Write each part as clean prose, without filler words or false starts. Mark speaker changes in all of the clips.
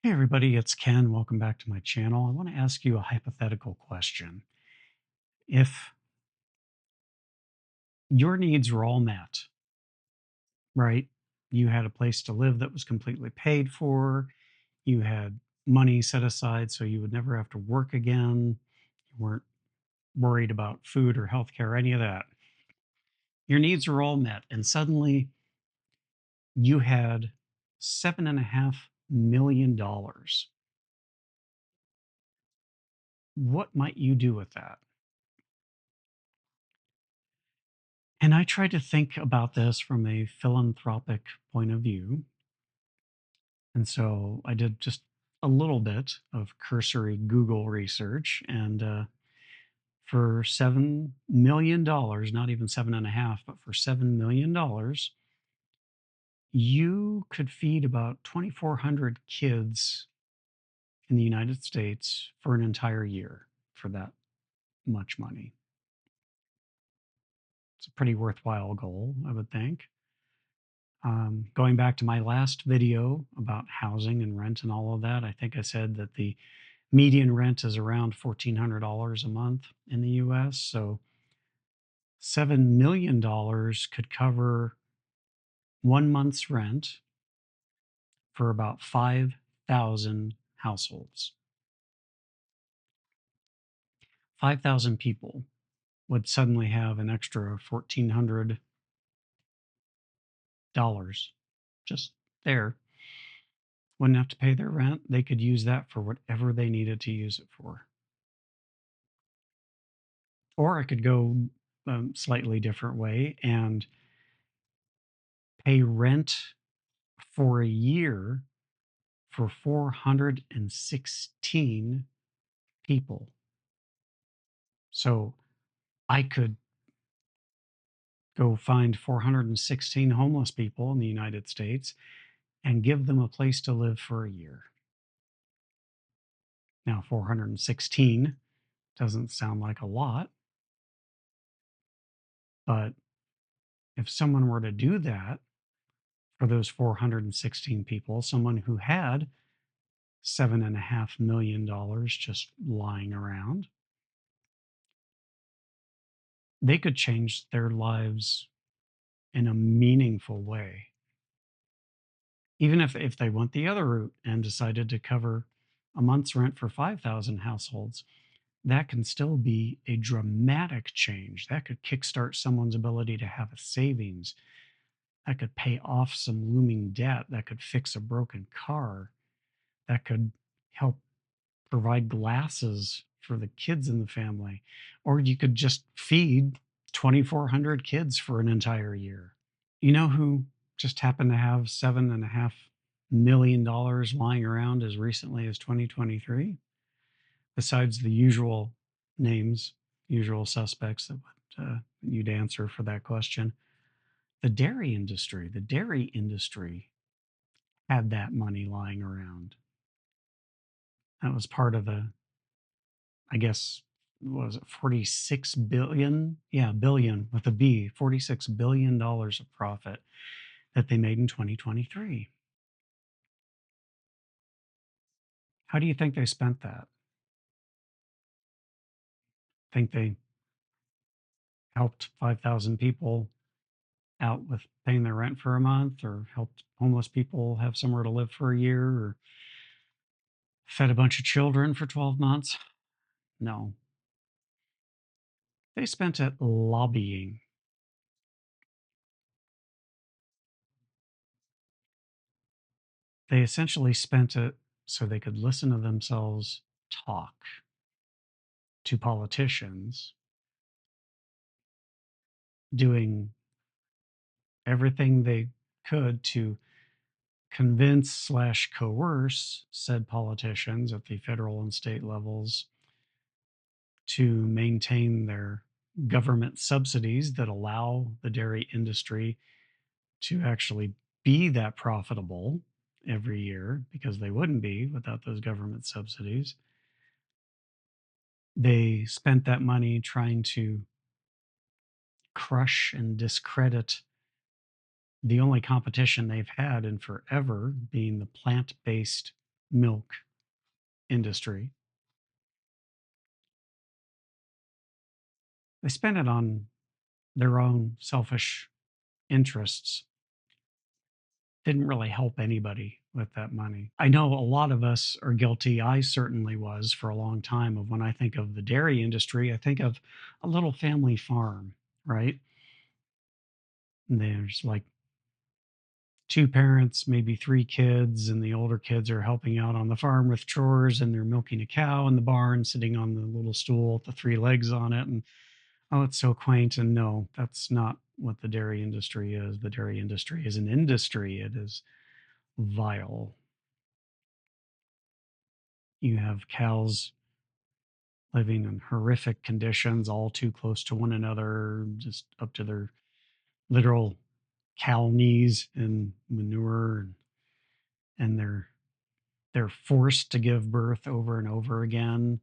Speaker 1: Hey everybody, it's Ken. Welcome back to my channel. I want to ask you a hypothetical question. If your needs were all met, right? You had a place to live that was completely paid for, you had money set aside so you would never have to work again, you weren't worried about food or healthcare, any of that. Your needs were all met, and suddenly you had $7.5 million. What might you do with that? And I tried to think about this from a philanthropic point of view. And so I did just a little bit of cursory Google research. And for $7 million, not even seven and a half, but for $7 million, you could feed about 2,400 kids in the United States for an entire year for that much money. It's a pretty worthwhile goal, I would think. Going back to my last video about housing and rent and all of that, I think I said that the median rent is around $1,400 a month in the US. So $7 million could cover 1 month's rent for about 5,000 households. 5,000 people would suddenly have an extra $1,400 just there. Wouldn't have to pay their rent. They could use that for whatever they needed to use it for. Or I could go a slightly different way and pay rent for a year for 416 people. So I could go find 416 homeless people in the United States and give them a place to live for a year. Now, 416 doesn't sound like a lot, but if someone were to do that for those 416 people, someone who had $7.5 million just lying around, they could change their lives in a meaningful way. Even if they went the other route and decided to cover a month's rent for 5,000 households, that can still be a dramatic change. That could kickstart someone's ability to have a savings. That could pay off some looming debt. That could fix a broken car. That could help provide glasses for the kids in the family. Or you could just feed 2,400 kids for an entire year. You know who just happened to have $7.5 million lying around as recently as 2023? Besides the usual names, usual suspects that you'd answer for that question, the dairy industry. The dairy industry had that money lying around. That was part of the, I guess, what was it, 46 billion? Yeah, billion with a B, $46 billion of profit that they made in 2023. How do you think they spent that? Think they helped 5,000 people out with paying their rent for a month, or helped homeless people have somewhere to live for a year, or fed a bunch of children for 12 months? No. They spent it lobbying. They essentially spent it so they could listen to themselves talk to politicians, doing everything they could to convince slash coerce said politicians at the federal and state levels to maintain their government subsidies that allow the dairy industry to actually be that profitable every year, because they wouldn't be without those government subsidies. They spent that money trying to crush and discredit the only competition they've had in forever, being the plant based milk industry, they spend it on their own selfish interests. Didn't really help anybody with that money. I know a lot of us are guilty. I certainly was for a long time of when I think of the dairy industry, I think of a little family farm, right? And there's like two parents, maybe three kids, and the older kids are helping out on the farm with chores and they're milking a cow in the barn, sitting on the little stool with the three legs on it. And oh, it's so quaint. And no, that's not what the dairy industry is. The dairy industry is an industry, it is vile. You have cows living in horrific conditions, all too close to one another, just up to their literal cow knees in manure, and they're forced to give birth over and over again,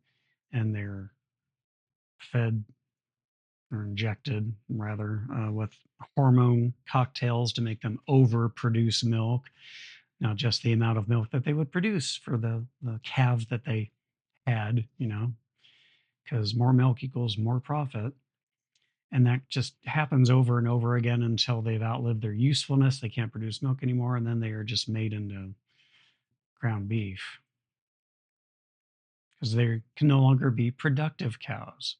Speaker 1: and they're fed or injected rather with hormone cocktails to make them overproduce milk. Not just the amount of milk that they would produce for the calves that they had, because more milk equals more profit. And that just happens over and over again until they've outlived their usefulness. They can't produce milk anymore, and then they are just made into ground beef because they can no longer be productive cows.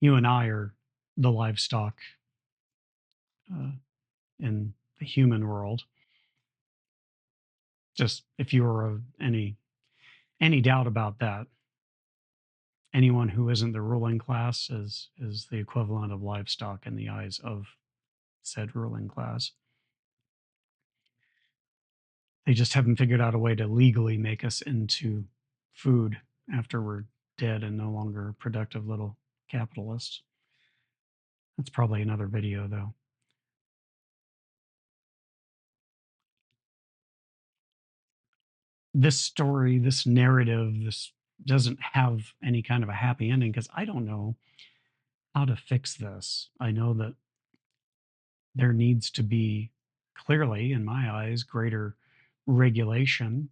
Speaker 1: You and I are the livestock uh, in the human world. Just if you were any doubt about that, anyone who isn't the ruling class is the equivalent of livestock in the eyes of said ruling class. They just haven't figured out a way to legally make us into food after we're dead and no longer productive little capitalists. That's probably another video, though. This story, this narrative, this doesn't have any kind of a happy ending because I don't know how to fix this. I know that there needs to be, clearly, in my eyes, greater regulation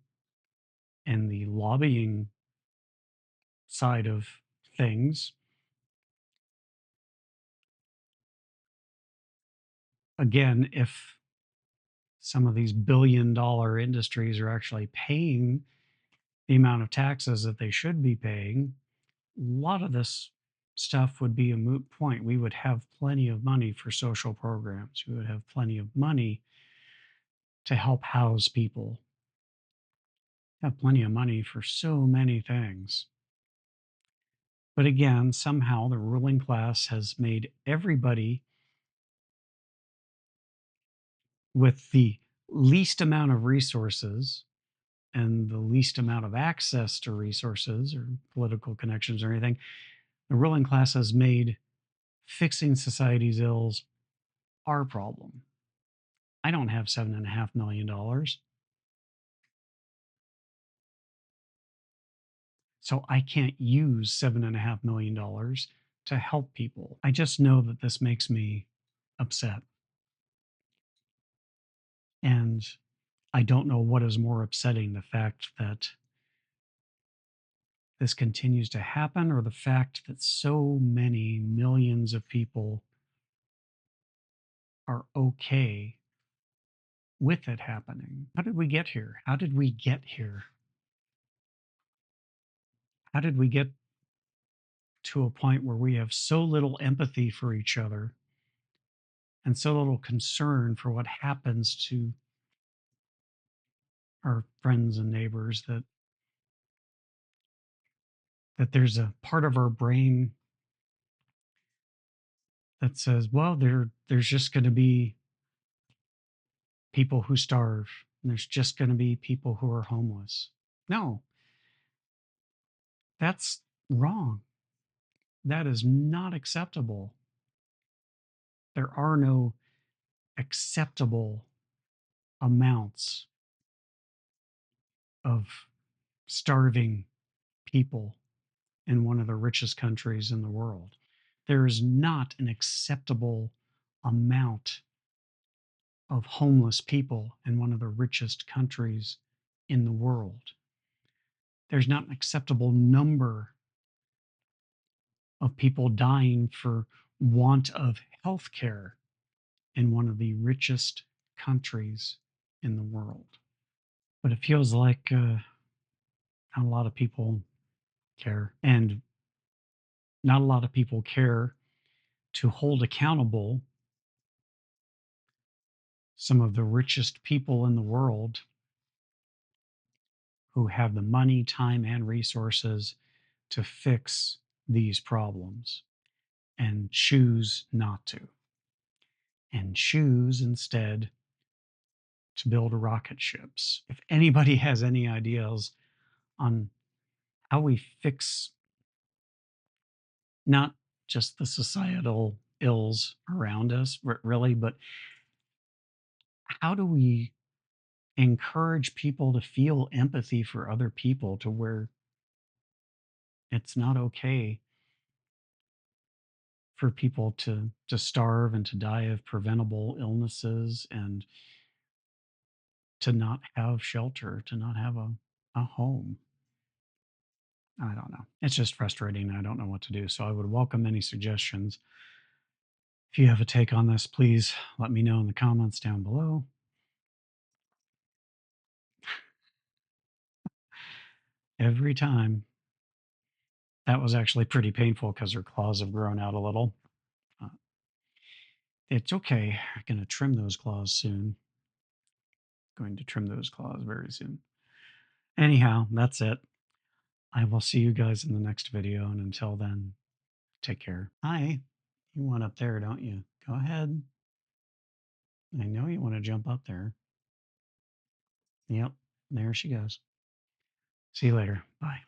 Speaker 1: and the lobbying side of things. Again, if some of these billion-dollar industries are actually paying the amount of taxes that they should be paying, a lot of this stuff would be a moot point. We would have plenty of money for social programs. We would have plenty of money to help house people, have plenty of money for so many things. But again, somehow the ruling class has made everybody with the least amount of resources and the least amount of access to resources or political connections or anything, the ruling class has made fixing society's ills our problem. I don't have $7.5 million, so I can't use $7.5 million to help people. I just know that this makes me upset. And I don't know what is more upsetting, the fact that this continues to happen or the fact that so many millions of people are okay with it happening. How did we get here? How did we get here? How did we get to a point where we have so little empathy for each other and so little concern for what happens to our friends and neighbors, that there's a part of our brain that says, well, there's just going to be people who starve and there's just going to be people who are homeless. No, that's wrong. That is not acceptable. There are no acceptable amounts of starving people in one of the richest countries in the world. There is not an acceptable amount of homeless people in one of the richest countries in the world. There's not an acceptable number of people dying for want of health care in one of the richest countries in the world. But it feels like not a lot of people care. And not a lot of people care to hold accountable some of the richest people in the world who have the money, time, and resources to fix these problems and choose not to, and choose instead to build rocket ships. If anybody has any ideas on how we fix not just the societal ills around us, really, but how do we encourage people to feel empathy for other people to where it's not okay for people to starve and to die of preventable illnesses and to not have shelter, to not have a home. I don't know. It's just frustrating. I don't know what to do. So I would welcome any suggestions. If you have a take on this, please let me know in the comments down below. Every time. That was actually pretty painful because her claws have grown out a little. Uh, it's okay. I'm going to trim those claws soon. Going to trim those claws very soon. Anyhow, that's it. I will see you guys in the next video. And until then, take care. Hi. You want up there, don't you? Go ahead. I know you want to jump up there. Yep. There she goes. See you later. Bye.